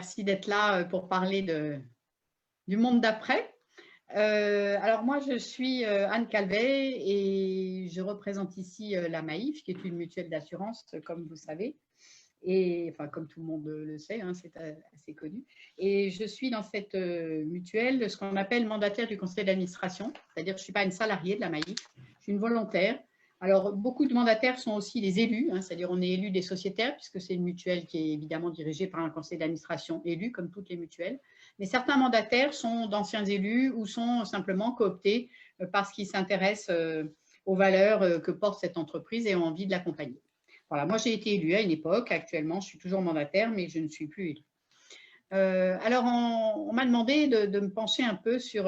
merci d'être là pour parler du monde d'après. Alors moi, je suis Anne Calvet et je représente ici la Maïf, qui est une mutuelle d'assurance, comme vous savez, et enfin comme tout le monde le sait, hein, c'est assez connu. Et je suis dans cette mutuelle ce qu'on appelle mandataire du conseil d'administration, c'est-à-dire que je ne suis pas une salariée de la Maïf, je suis une volontaire. Alors, beaucoup de mandataires sont aussi les élus, hein, c'est-à-dire on est élu des sociétaires, puisque c'est une mutuelle qui est évidemment dirigée par un conseil d'administration élu, comme toutes les mutuelles. Mais certains mandataires sont d'anciens élus ou sont simplement cooptés parce qu'ils s'intéressent aux valeurs que porte cette entreprise et ont envie de l'accompagner. Voilà, moi j'ai été élue à une époque, actuellement je suis toujours mandataire, mais je ne suis plus élue. Alors, on m'a demandé de me pencher un peu sur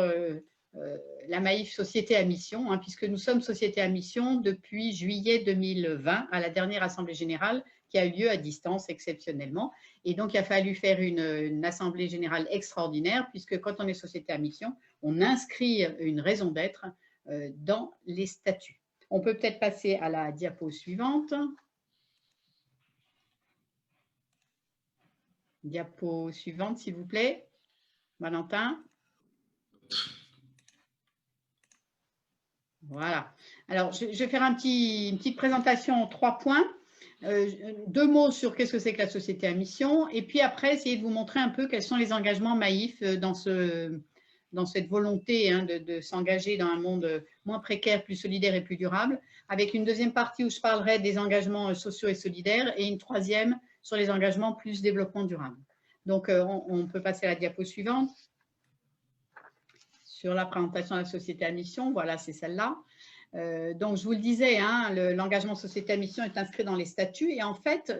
la Maïf Société à Mission, hein, puisque nous sommes Société à Mission depuis juillet 2020, à la dernière Assemblée Générale qui a eu lieu à distance exceptionnellement. Et donc, il a fallu faire une Assemblée Générale extraordinaire, puisque quand on est Société à Mission, on inscrit une raison d'être dans les statuts. On peut peut-être passer à la diapo suivante. Diapo suivante, s'il vous plaît. Valentin. Voilà. Alors, je vais faire une petite présentation en 3 points. 2 mots sur qu'est-ce que c'est que la société à mission. Et puis après, essayer de vous montrer un peu quels sont les engagements Maïf dans cette volonté hein, de s'engager dans un monde moins précaire, plus solidaire et plus durable. Avec une deuxième partie où je parlerai des engagements sociaux et solidaires et une troisième sur les engagements plus développement durable. Donc, on peut passer à la diapo suivante. Sur la présentation de la société à mission, voilà, c'est celle-là. Donc, je vous le disais, hein, l'engagement société à mission est inscrit dans les statuts et en fait,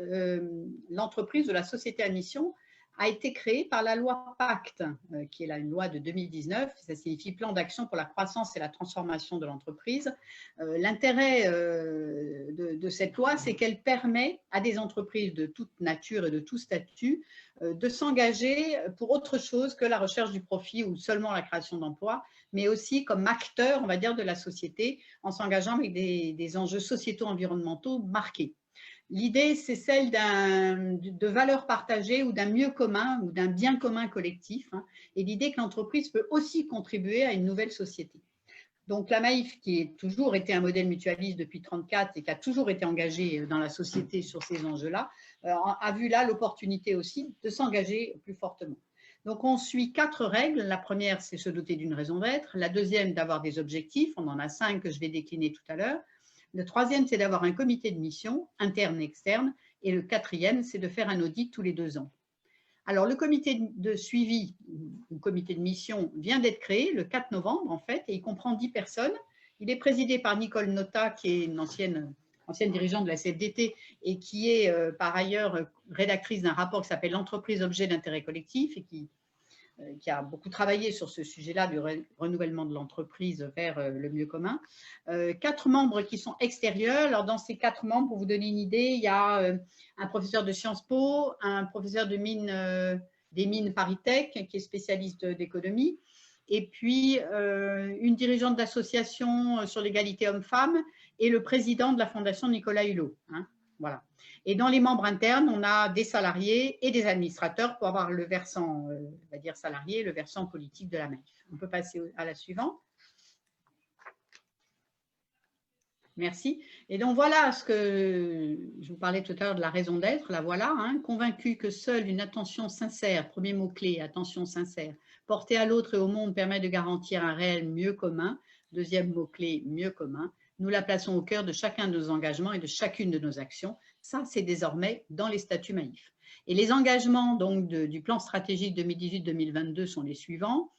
l'entreprise ou la société à mission a été créée par la loi Pacte, qui est une loi de 2019. Ça signifie Plan d'action pour la croissance et la transformation de l'entreprise. L'intérêt de cette loi, c'est qu'elle permet à des entreprises de toute nature et de tout statut de s'engager pour autre chose que la recherche du profit ou seulement la création d'emplois, mais aussi comme acteur, on va dire, de la société, en s'engageant avec des enjeux sociétaux environnementaux marqués. L'idée, c'est celle de valeurs partagées ou d'un mieux commun ou d'un bien commun collectif, hein, et l'idée que l'entreprise peut aussi contribuer à une nouvelle société. Donc, la Maïf, qui a toujours été un modèle mutualiste depuis 1934 et qui a toujours été engagée dans la société sur ces enjeux-là, a vu là l'opportunité aussi de s'engager plus fortement. Donc, on suit 4 règles. La première, c'est se doter d'une raison d'être. La deuxième, d'avoir des objectifs. On en a 5 que je vais décliner tout à l'heure. Le troisième, c'est d'avoir un comité de mission, interne et externe. Et le quatrième, c'est de faire un audit tous les 2 ans. Alors, le comité de suivi, ou comité de mission, vient d'être créé le 4 novembre, en fait, et il comprend 10 personnes. Il est présidé par Nicole Notat, qui est une ancienne dirigeante de la CFDT et qui est par ailleurs rédactrice d'un rapport qui s'appelle « L'entreprise objet d'intérêt collectif » et qui a beaucoup travaillé sur ce sujet-là du renouvellement de l'entreprise vers le mieux commun. 4 membres qui sont extérieurs. Alors, dans ces 4 membres, pour vous donner une idée, il y a un professeur de Sciences Po, un professeur des mines ParisTech, qui est spécialiste d'économie, et puis une dirigeante d'association sur l'égalité hommes-femmes et le président de la Fondation Nicolas Hulot. Hein, voilà. Et dans les membres internes, on a des salariés et des administrateurs pour avoir le versant, on va dire salarié, le versant politique de la Maïf. On peut passer à la suivante. Merci. Et donc, voilà ce que je vous parlais tout à l'heure de la raison d'être. La voilà, hein, convaincu que seule une attention sincère, premier mot-clé, attention sincère, portée à l'autre et au monde permet de garantir un réel mieux commun. Deuxième mot-clé, mieux commun. Nous la plaçons au cœur de chacun de nos engagements et de chacune de nos actions. Ça, c'est désormais dans les statuts Maïf. Et les engagements donc, du plan stratégique 2018-2022 sont les suivants.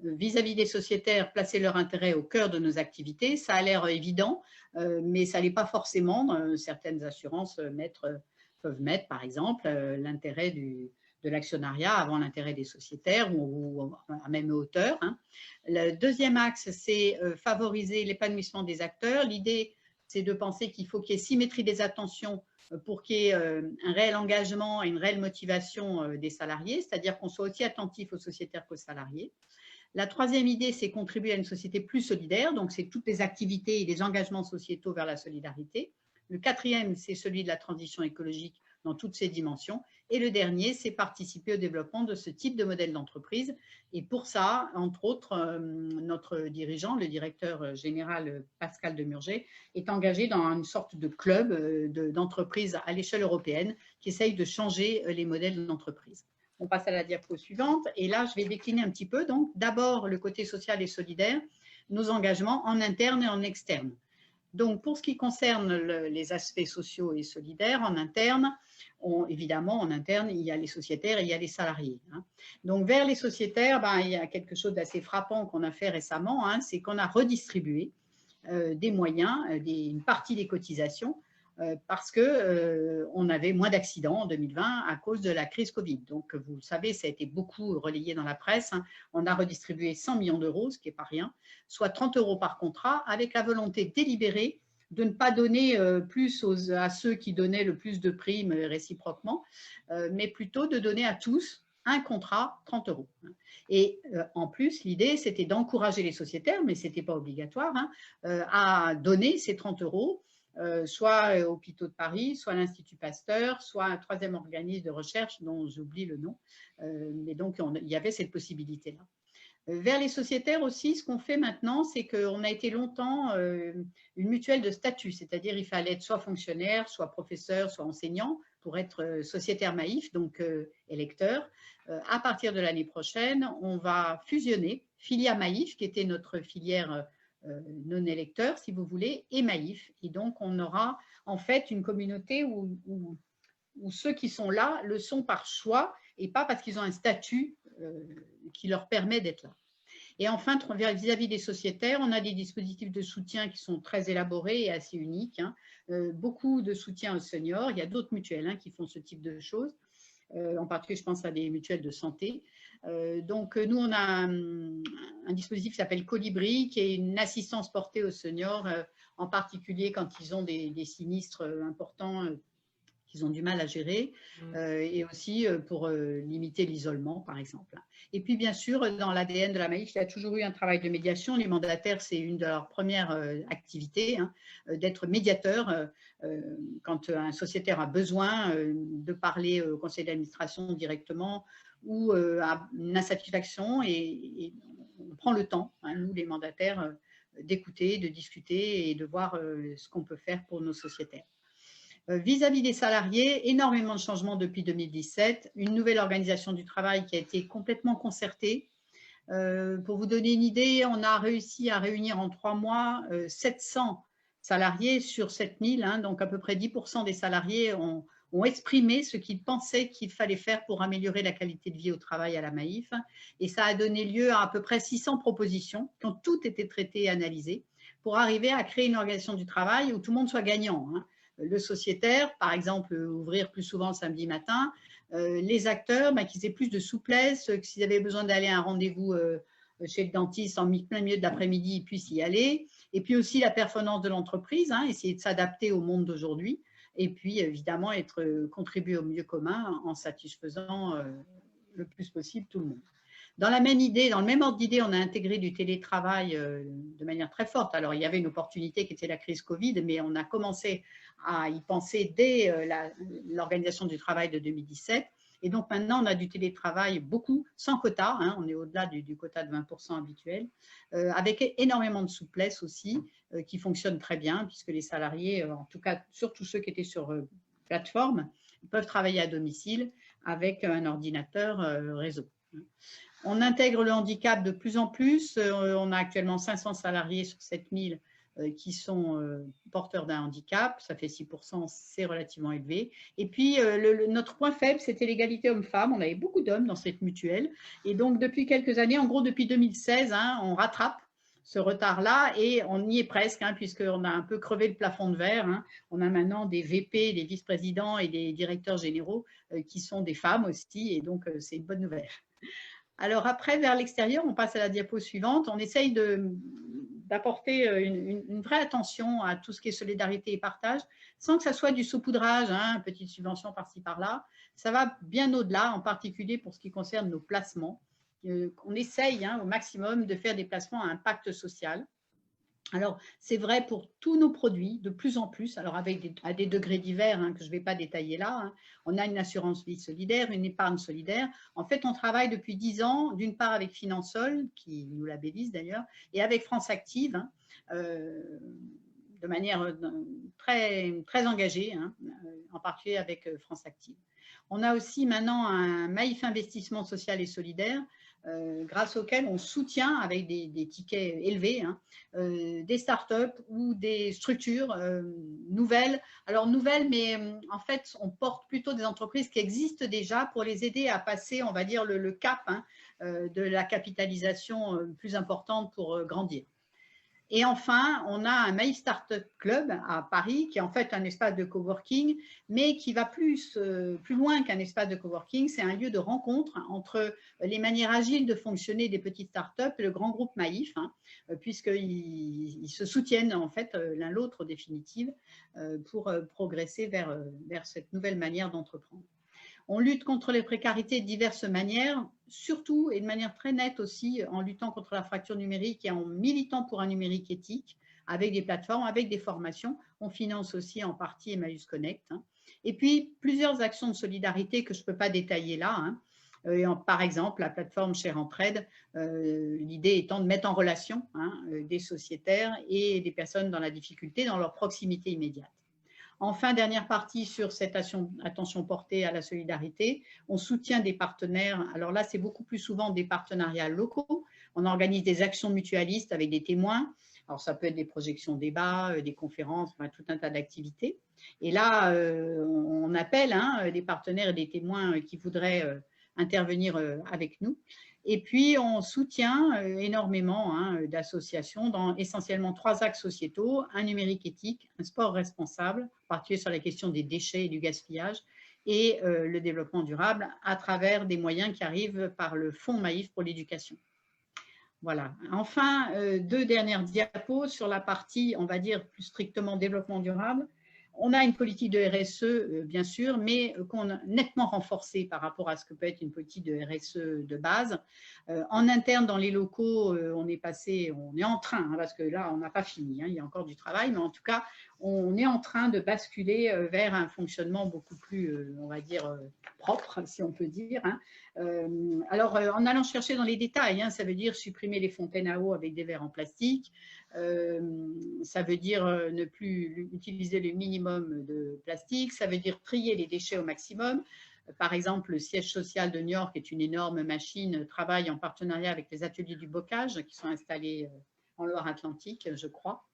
Vis-à-vis des sociétaires, placer leur intérêt au cœur de nos activités. Ça a l'air évident, mais ça n'est pas forcément. Certaines assurances peuvent mettre, par exemple, l'intérêt de l'actionnariat avant l'intérêt des sociétaires ou à même hauteur. Hein. Le deuxième axe, c'est favoriser l'épanouissement des acteurs. L'idée, c'est de penser qu'il faut qu'il y ait symétrie des attentions pour qu'il y ait un réel engagement et une réelle motivation des salariés, c'est-à-dire qu'on soit aussi attentif aux sociétaires qu'aux salariés. La troisième idée, c'est contribuer à une société plus solidaire, donc c'est toutes les activités et les engagements sociétaux vers la solidarité. Le quatrième, c'est celui de la transition écologique dans toutes ses dimensions. Et le dernier, c'est participer au développement de ce type de modèle d'entreprise. Et pour ça, entre autres, notre dirigeant, le directeur général Pascal Demurger, est engagé dans une sorte de club d'entreprise à l'échelle européenne qui essaye de changer les modèles d'entreprise. On passe à la diapo suivante. Et là, je vais décliner un petit peu. Donc, d'abord, le côté social et solidaire, nos engagements en interne et en externe. Donc, pour ce qui concerne les aspects sociaux et solidaires, en interne, évidemment, en interne, il y a les sociétaires et il y a les salariés. Donc, vers les sociétaires, il y a quelque chose d'assez frappant qu'on a fait récemment, c'est qu'on a redistribué des moyens, une partie des cotisations, parce qu'on avait moins d'accidents en 2020 à cause de la crise Covid. Donc, vous le savez, ça a été beaucoup relayé dans la presse. On a redistribué 100 millions d'euros, ce qui n'est pas rien, soit 30 euros par contrat, avec la volonté délibérée de ne pas donner plus à ceux qui donnaient le plus de primes réciproquement, mais plutôt de donner à tous un contrat 30 euros. Et en plus, l'idée, c'était d'encourager les sociétaires, mais ce n'était pas obligatoire, à donner ces 30 euros, soit Hôpitaux de Paris, soit l'Institut Pasteur, soit un troisième organisme de recherche dont j'oublie le nom. Mais donc, il y avait cette possibilité-là. Vers les sociétaires aussi, ce qu'on fait maintenant, c'est qu'on a été longtemps une mutuelle de statut, c'est-à-dire il fallait être soit fonctionnaire, soit professeur, soit enseignant pour être sociétaire Maïf, donc électeur. À partir de l'année prochaine, on va fusionner Filia Maïf, qui était notre filière non électeur, si vous voulez, et Maïf. Et donc, on aura en fait une communauté où ceux qui sont là le sont par choix et pas parce qu'ils ont un statut qui leur permet d'être là. Et enfin, vis-à-vis des sociétaires, on a des dispositifs de soutien qui sont très élaborés et assez uniques. Beaucoup de soutien aux seniors. Il y a d'autres mutuelles qui font ce type de choses. En particulier, je pense à des mutuelles de santé. Donc, nous, on a un dispositif qui s'appelle Colibri, qui est une assistance portée aux seniors, en particulier quand ils ont des sinistres importants qu'ils ont du mal à gérer, et aussi pour limiter l'isolement, par exemple. Et puis, bien sûr, dans l'ADN de la Maïf, il y a toujours eu un travail de médiation. Les mandataires, c'est une de leurs premières activités, d'être médiateur quand un sociétaire a besoin de parler au conseil d'administration directement ou à une insatisfaction, et on prend le temps, nous, les mandataires, d'écouter, de discuter et de voir ce qu'on peut faire pour nos sociétaires. Vis-à-vis des salariés, énormément de changements depuis 2017, une nouvelle organisation du travail qui a été complètement concertée. Pour vous donner une idée, on a réussi à réunir en 3 mois 700 salariés sur 7000, donc à peu près 10% des salariés ont exprimé ce qu'ils pensaient qu'il fallait faire pour améliorer la qualité de vie au travail à la Maïf. Et ça a donné lieu à peu près 600 propositions qui ont toutes été traitées et analysées pour arriver à créer une organisation du travail où tout le monde soit gagnant. Le sociétaire, par exemple, ouvrir plus souvent le samedi matin, les acteurs, qu'ils aient plus de souplesse, que s'ils avaient besoin d'aller à un rendez-vous chez le dentiste en plein milieu de l'après-midi, ils puissent y aller. Et puis aussi la performance de l'entreprise, essayer de s'adapter au monde d'aujourd'hui. Et puis, évidemment, contribuer au mieux commun en satisfaisant le plus possible tout le monde. Dans la même idée, dans le même ordre d'idée, on a intégré du télétravail de manière très forte. Alors, il y avait une opportunité qui était la crise Covid, mais on a commencé à y penser dès l'organisation du travail de 2017. Et donc, maintenant, on a du télétravail beaucoup, sans quota. On est au-delà du quota de 20% habituel, avec énormément de souplesse aussi, qui fonctionne très bien, puisque les salariés, en tout cas, surtout ceux qui étaient sur plateforme, peuvent travailler à domicile avec un ordinateur réseau. On intègre le handicap de plus en plus. On a actuellement 500 salariés sur 7000 qui sont porteurs d'un handicap. Ça fait 6%, c'est relativement élevé. Et puis, notre point faible, c'était l'égalité homme-femme. On avait beaucoup d'hommes dans cette mutuelle. Et donc, depuis quelques années, en gros, depuis 2016, on rattrape ce retard-là et on y est presque, puisqu'on a un peu crevé le plafond de verre. On a maintenant des VP, des vice-présidents et des directeurs généraux qui sont des femmes aussi. Et donc, c'est une bonne nouvelle. Alors après, vers l'extérieur, on passe à la diapo suivante. On essaye d'apporter une vraie attention à tout ce qui est solidarité et partage, sans que ça soit du saupoudrage, petite subvention par-ci, par-là. Ça va bien au-delà, en particulier pour ce qui concerne nos placements. On essaye au maximum de faire des placements à impact social. Alors, c'est vrai pour tous nos produits, de plus en plus, alors à des degrés divers que je ne vais pas détailler là. On a une assurance vie solidaire, une épargne solidaire. En fait, on travaille depuis 10 ans, d'une part avec Finansol, qui nous labellise d'ailleurs, et avec France Active, de manière très, très engagée, en particulier avec France Active. On a aussi maintenant un Maïf Investissement Social et Solidaire, grâce auquel on soutient avec des tickets élevés des startups ou des structures nouvelles. Alors nouvelles, mais en fait, on porte plutôt des entreprises qui existent déjà pour les aider à passer, on va dire, le cap de la capitalisation plus importante pour grandir. Et enfin, on a un Maïf Startup Club à Paris, qui est en fait un espace de coworking, mais qui va plus loin qu'un espace de coworking. C'est un lieu de rencontre entre les manières agiles de fonctionner des petites startups et le grand groupe Maïf, puisqu'ils se soutiennent en fait l'un l'autre en définitive pour progresser vers cette nouvelle manière d'entreprendre. On lutte contre les précarités de diverses manières, surtout et de manière très nette aussi en luttant contre la fracture numérique et en militant pour un numérique éthique avec des plateformes, avec des formations. On finance aussi en partie Emmaüs Connect. Et puis, plusieurs actions de solidarité que je ne peux pas détailler là. Par exemple, la plateforme Chère Entraide, l'idée étant de mettre en relation des sociétaires et des personnes dans la difficulté dans leur proximité immédiate. Enfin, dernière partie sur cette attention portée à la solidarité, on soutient des partenaires. Alors là, c'est beaucoup plus souvent des partenariats locaux. On organise des actions mutualistes avec des témoins. Alors ça peut être des projections débats, des conférences, enfin, tout un tas d'activités. Et là, on appelle des partenaires et des témoins qui voudraient intervenir avec nous. Et puis, on soutient énormément d'associations dans essentiellement 3 axes sociétaux, un numérique éthique, un sport responsable, en particulier sur la question des déchets et du gaspillage, et le développement durable à travers des moyens qui arrivent par le Fonds Maïf pour l'éducation. Voilà. Enfin, 2 dernières diapos sur la partie, on va dire, plus strictement développement durable. On a une politique de RSE, bien sûr, mais qu'on a nettement renforcée par rapport à ce que peut être une politique de RSE de base. En interne, dans les locaux, on est en train, parce que là, on n'a pas fini, il y a encore du travail, mais en tout cas, on est en train de basculer vers un fonctionnement beaucoup plus, on va dire, propre, si on peut dire. Alors, en allant chercher dans les détails, ça veut dire supprimer les fontaines à eau avec des verres en plastique, ça veut dire ne plus utiliser le minimum de plastique, ça veut dire trier les déchets au maximum. Par exemple, le siège social de New York est une énorme machine, travaille en partenariat avec les ateliers du bocage qui sont installés en Loire-Atlantique, je crois,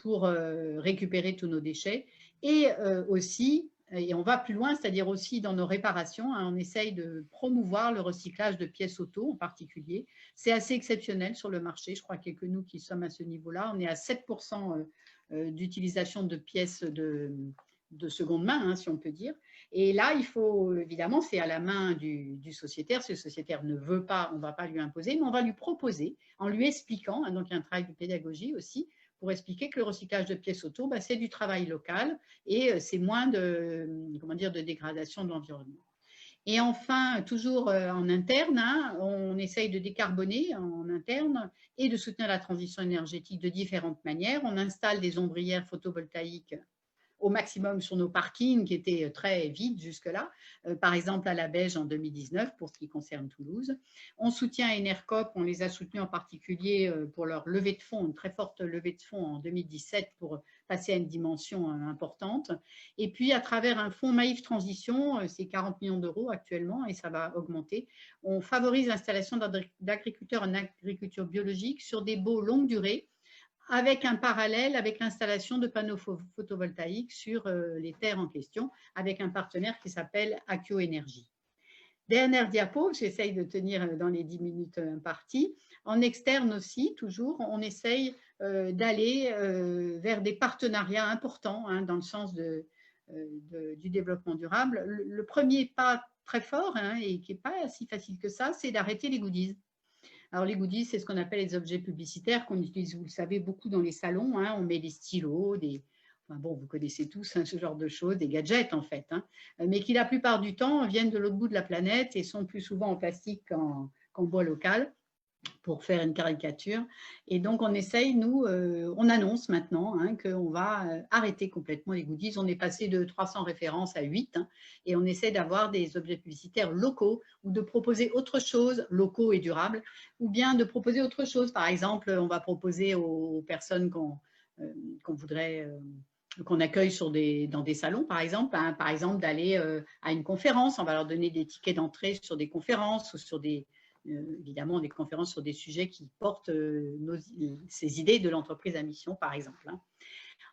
pour récupérer tous nos déchets. Et aussi, et on va plus loin, c'est-à-dire aussi dans nos réparations, on essaye de promouvoir le recyclage de pièces auto en particulier. C'est assez exceptionnel sur le marché, je crois qu'il n'y a que nous qui sommes à ce niveau-là. On est à 7% d'utilisation de pièces de seconde main, si on peut dire. Et là, il faut, évidemment, c'est à la main du sociétaire. Si le sociétaire ne veut pas, on ne va pas lui imposer, mais on va lui proposer en lui expliquant, donc il y a un travail de pédagogie aussi, pour expliquer que le recyclage de pièces auto, c'est du travail local et c'est moins de dégradation de l'environnement. Et enfin, toujours en interne, on essaye de décarboner en interne et de soutenir la transition énergétique de différentes manières. On installe des ombrières photovoltaïques au maximum sur nos parkings qui étaient très vides jusque-là, par exemple à la Beige en 2019 pour ce qui concerne Toulouse. On soutient Enercop, on les a soutenus en particulier pour leur levée de fonds, une très forte levée de fonds en 2017 pour passer à une dimension importante. Et puis à travers un fonds Maïf Transition, c'est 40 millions d'euros actuellement et ça va augmenter, on favorise l'installation d'agriculteurs en agriculture biologique sur des baux longue durée, avec un parallèle avec l'installation de panneaux photovoltaïques sur les terres en question, avec un partenaire qui s'appelle Accio Énergie. Dernière diapo, j'essaye de tenir dans les 10 minutes imparties. En externe aussi, toujours, on essaye d'aller vers des partenariats importants dans le sens du développement durable. Le premier pas très fort et qui n'est pas si facile que ça, c'est d'arrêter les goodies. Alors, les goodies, c'est ce qu'on appelle les objets publicitaires qu'on utilise, vous le savez, beaucoup dans les salons. On met des stylos, vous connaissez tous ce genre de choses, des gadgets en fait, mais qui la plupart du temps viennent de l'autre bout de la planète et sont plus souvent en plastique qu'en bois local. pour faire une caricature. Et donc, on essaye, nous, on annonce maintenant qu'on va arrêter complètement les goodies. On est passé de 300 références à 8 et on essaie d'avoir des objets publicitaires locaux ou de proposer autre chose, locaux et durables, ou bien de proposer autre chose. Par exemple, on va proposer aux personnes qu'on voudrait... qu'on accueille dans des salons, par exemple d'aller à une conférence. On va leur donner des tickets d'entrée sur des conférences ou sur évidemment des conférences sur des sujets qui portent ces idées de l'entreprise à mission, par exemple.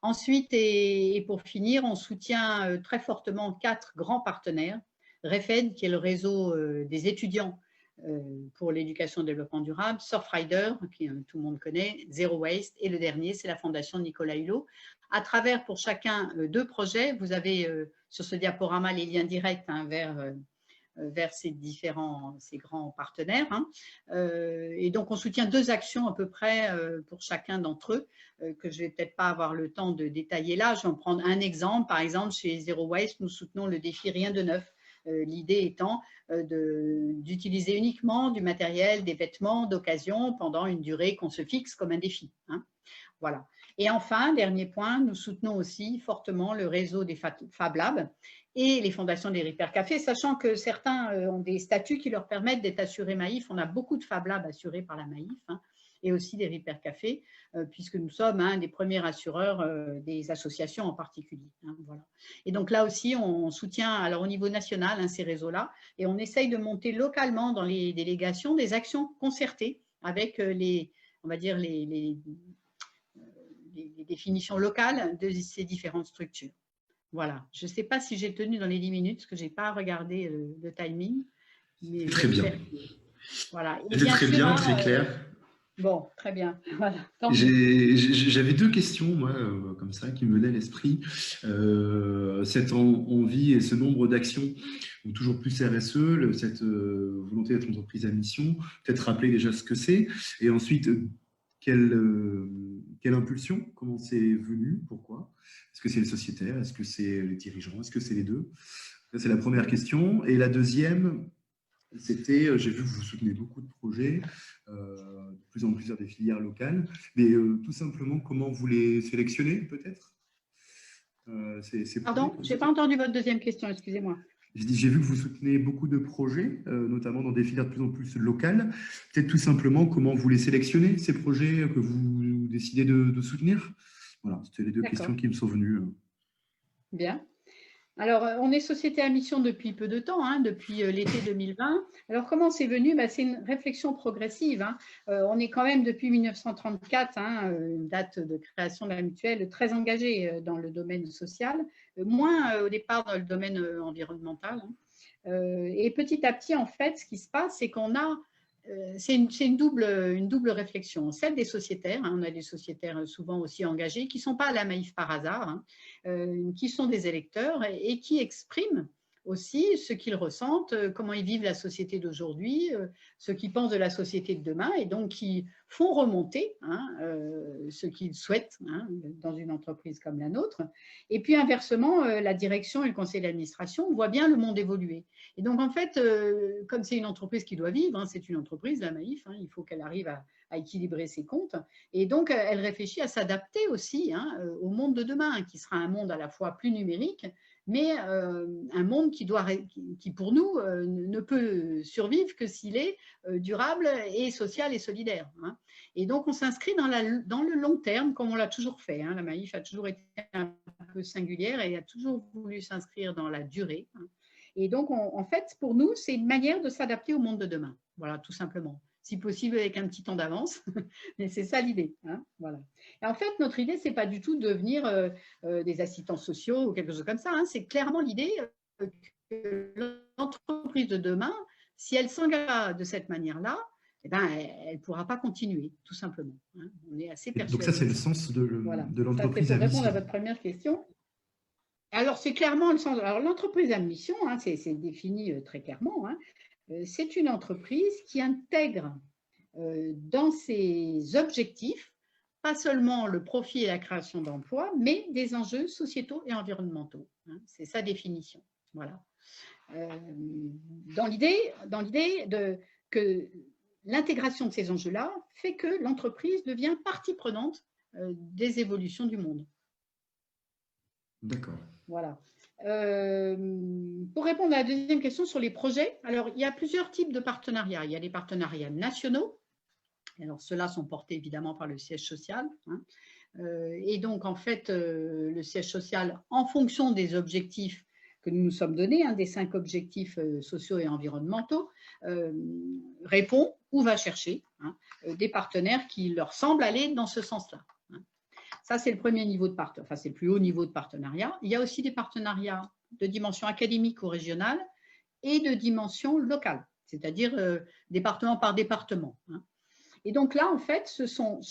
Ensuite, et pour finir, on soutient très fortement 4 grands partenaires. REFED, qui est le réseau des étudiants pour l'éducation et le développement durable, Surfrider, qui tout le monde connaît, Zero Waste, et le dernier, c'est la Fondation Nicolas Hulot. À travers, pour chacun, 2 projets, vous avez sur ce diaporama les liens directs vers ces grands partenaires. Et donc, on soutient 2 actions à peu près pour chacun d'entre eux, que je ne vais peut-être pas avoir le temps de détailler là. Je vais en prendre un exemple. Par exemple, chez Zero Waste, nous soutenons le défi Rien de neuf. L'idée étant d'utiliser uniquement du matériel, des vêtements d'occasion pendant une durée qu'on se fixe comme un défi. Voilà. Et enfin, dernier point, nous soutenons aussi fortement le réseau des Fab Labs et les fondations des Repair Cafés, sachant que certains ont des statuts qui leur permettent d'être assurés Maïf. On a beaucoup de Fab Labs assurés par la Maïf et aussi des Repair Cafés, puisque nous sommes un des premiers assureurs des associations en particulier. Voilà. Et donc là aussi, on soutient alors au niveau national ces réseaux-là et on essaye de monter localement dans les délégations des actions concertées avec on va dire les définitions locales de ces différentes structures. Voilà. Je ne sais pas si j'ai tenu dans les 10 minutes, parce que je n'ai pas regardé le timing. Mais très bien. Voilà. C'était très bien, très clair. Bon, très bien. Voilà. J'avais 2 questions, moi, comme ça, qui me venaient à l'esprit. Cette envie et ce nombre d'actions, ou toujours plus RSE, cette volonté d'être entreprise à mission, peut-être rappeler déjà ce que c'est, et ensuite, quelle impulsion, comment c'est venu, pourquoi? Est-ce que c'est les sociétaires, est-ce que c'est les dirigeants, est-ce que c'est les deux? C'est la première question. Et la deuxième, c'était, j'ai vu que vous soutenez beaucoup de projets, de plus en plus des filières locales, mais tout simplement, comment vous les sélectionnez, peut-être? Pardon, je n'ai pas entendu votre deuxième question, excusez-moi. J'ai vu que vous soutenez beaucoup de projets, notamment dans des filières de plus en plus locales. Peut-être tout simplement, comment vous les sélectionnez, ces projets que vous décidez de soutenir? Voilà, c'était les 2 questions qui me sont venues. Bien. Alors, on est société à mission depuis peu de temps, depuis l'été 2020. Alors, comment c'est venu? C'est une réflexion progressive. On est quand même depuis 1934, une date de création de la mutuelle, très engagée dans le domaine social, moins au départ dans le domaine environnemental. Et petit à petit, en fait, ce qui se passe, c'est qu'on a c'est une double réflexion. Celle des sociétaires, on a des sociétaires souvent aussi engagés, qui ne sont pas à la Maïf par hasard, qui sont des électeurs et qui expriment aussi ce qu'ils ressentent, comment ils vivent la société d'aujourd'hui, ce qu'ils pensent de la société de demain, et donc qui font remonter ce qu'ils souhaitent dans une entreprise comme la nôtre. Et puis inversement, la direction et le conseil d'administration voient bien le monde évoluer. Et donc en fait, comme c'est une entreprise qui doit vivre, c'est une entreprise, la Maïf, il faut qu'elle arrive à équilibrer ses comptes. Et donc, elle réfléchit à s'adapter aussi au monde de demain, qui sera un monde à la fois plus numérique, mais un monde qui pour nous, ne peut survivre que s'il est durable et social et solidaire. Et donc, on s'inscrit dans le long terme, comme on l'a toujours fait. La Maïf a toujours été un peu singulière et a toujours voulu s'inscrire dans la durée. Et donc, en fait, pour nous, c'est une manière de s'adapter au monde de demain. Voilà, tout simplement. Si possible avec un petit temps d'avance, mais c'est ça l'idée. Voilà. Et en fait, notre idée, ce n'est pas du tout de devenir des assistants sociaux ou quelque chose comme ça. C'est clairement l'idée que l'entreprise de demain, si elle s'engage de cette manière-là, elle ne pourra pas continuer, tout simplement. On est assez persuadés. Donc ça, c'est le sens de l'entreprise à mission. Pour répondre à votre première question. Alors, c'est clairement le sens. Alors, l'entreprise à mission, c'est défini très clairement. C'est une entreprise qui intègre dans ses objectifs pas seulement le profit et la création d'emplois, mais des enjeux sociétaux et environnementaux. C'est sa définition. Voilà. Dans l'idée que l'intégration de ces enjeux-là fait que l'entreprise devient partie prenante des évolutions du monde. D'accord. Voilà. Pour répondre à la deuxième question sur les projets, alors il y a plusieurs types de partenariats. Il y a les partenariats nationaux. Alors, ceux-là sont portés évidemment par le siège social. Et donc, en fait, le siège social, en fonction des objectifs que nous nous sommes donnés, des 5 objectifs sociaux et environnementaux, répond ou va chercher des partenaires qui leur semblent aller dans ce sens-là. Ça, c'est le premier niveau de partenariat, enfin, c'est le plus haut niveau de partenariat. Il y a aussi des partenariats de dimension académique ou régionale et de dimension locale, c'est-à-dire département par département. Et donc là, en fait, ce sont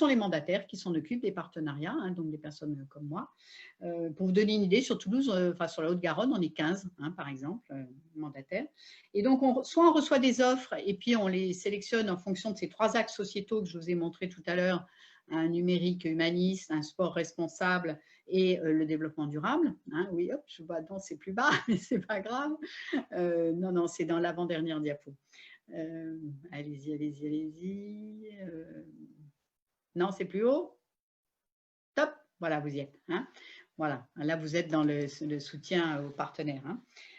les mandataires qui s'en occupent des partenariats, donc des personnes comme moi. Pour vous donner une idée, sur Toulouse, sur la Haute-Garonne, on est 15, par exemple, mandataires. Et donc, soit on reçoit des offres et puis on les sélectionne en fonction de ces 3 axes sociétaux que je vous ai montrés tout à l'heure, un numérique humaniste, un sport responsable et le développement durable. Oui, hop, je vois, non, c'est plus bas, mais c'est pas grave. Non, c'est dans l'avant-dernière diapo. Allez-y, allez-y, allez-y. Non, c'est plus haut. Top, voilà, vous y êtes. Voilà, là, vous êtes dans le soutien aux partenaires.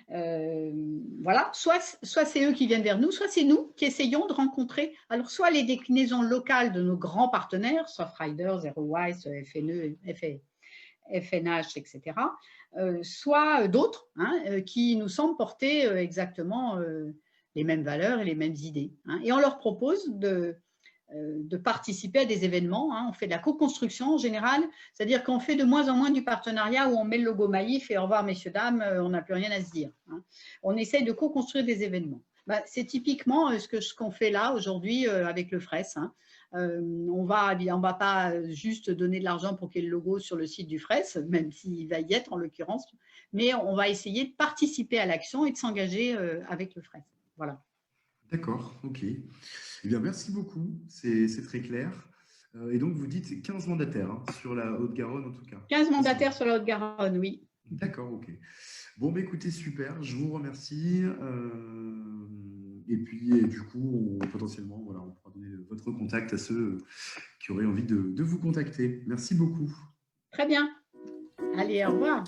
Voilà, soit c'est eux qui viennent vers nous, soit c'est nous qui essayons de rencontrer, alors soit les déclinaisons locales de nos grands partenaires, Softrider, ZeroWise, FNE, FNH, etc., soit d'autres qui nous semblent porter exactement les mêmes valeurs et les mêmes idées. Et on leur propose de participer à des événements. On fait de la co-construction en général, c'est-à-dire qu'on fait de moins en moins du partenariat où on met le logo Maïf et au revoir messieurs, dames, on n'a plus rien à se dire. On essaye de co-construire des événements. C'est typiquement ce qu'on fait là aujourd'hui avec le FRES. On va pas juste donner de l'argent pour qu'il y ait le logo sur le site du FRES, même s'il va y être en l'occurrence, mais on va essayer de participer à l'action et de s'engager avec le FRES. Voilà. D'accord, ok. Eh bien, merci beaucoup, c'est très clair. Et donc, vous dites 15 mandataires sur la Haute-Garonne en tout cas. 15 mandataires sur la Haute-Garonne, oui. D'accord, ok. Bon, écoutez, super, je vous remercie. Et puis, du coup, potentiellement, voilà, on pourra donner votre contact à ceux qui auraient envie de vous contacter. Merci beaucoup. Très bien. Allez, au revoir.